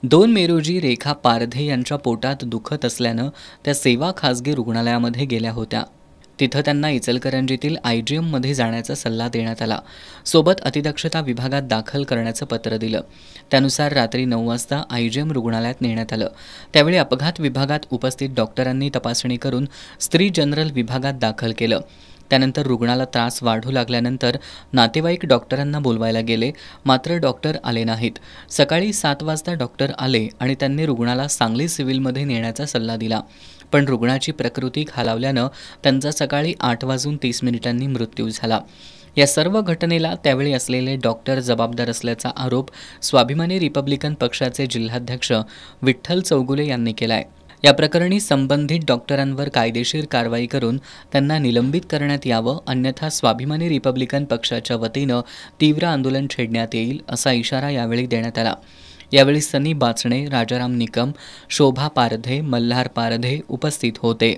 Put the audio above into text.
2 मे रोजी रेखा पारधे यांच्या पोटात दुखत असल्यानं त्या सेवा खासगी रुग्णालयामध्ये गेल्या होत्या. तिथं त्यांना इचलकरंजीतील आयजीएममध्ये जाण्याचा सल्ला देण्यात आला. सोबत अतिदक्षता विभागात दाखल करण्याचं पत्र दिलं. त्यानुसार रात्री 9 वाजता आयजीएम रुग्णालयात नेण्यात आलं. त्यावेळी अपघात विभागात उपस्थित डॉक्टरांनी तपासणी करून स्त्री जनरल विभागात दाखल केलं. त्यानंतर रुग्णाला त्रास वाढू लागल्यानंतर नातेवाईक डॉक्टरांना बोलवायला गेले, मात्र डॉक्टर आले नाहीत. सकाळी 7 वाजता डॉक्टर आले आणि त्यांनी रुग्णाला सांगली सिव्हिलमध्ये नेण्याचा सल्ला दिला. पण रुग्णाची प्रकृती खालावल्यानं त्यांचा सकाळी 8:30 मृत्यू झाला. या सर्व घटनेला त्यावेळी असलेले डॉक्टर जबाबदार असल्याचा आरोप स्वाभिमानी रिपब्लिकन पक्षाचे जिल्हाध्यक्ष विठ्ठल चौगुले यांनी केलाय. या प्रकरणी संबंधित डॉक्टरांवर कायदेशीर कारवाई करून त्यांना निलंबित करण्यात यावं, अन्यथा स्वाभिमानी रिपब्लिकन पक्षाच्या वतीनं तीव्र आंदोलन छेडण्यात येईल असा इशारा यावेळी देण्यात आला. यावेळी सनी बाचणे, राजाराम निकम, शोभा पारधे, मल्हार पारधे उपस्थित होते.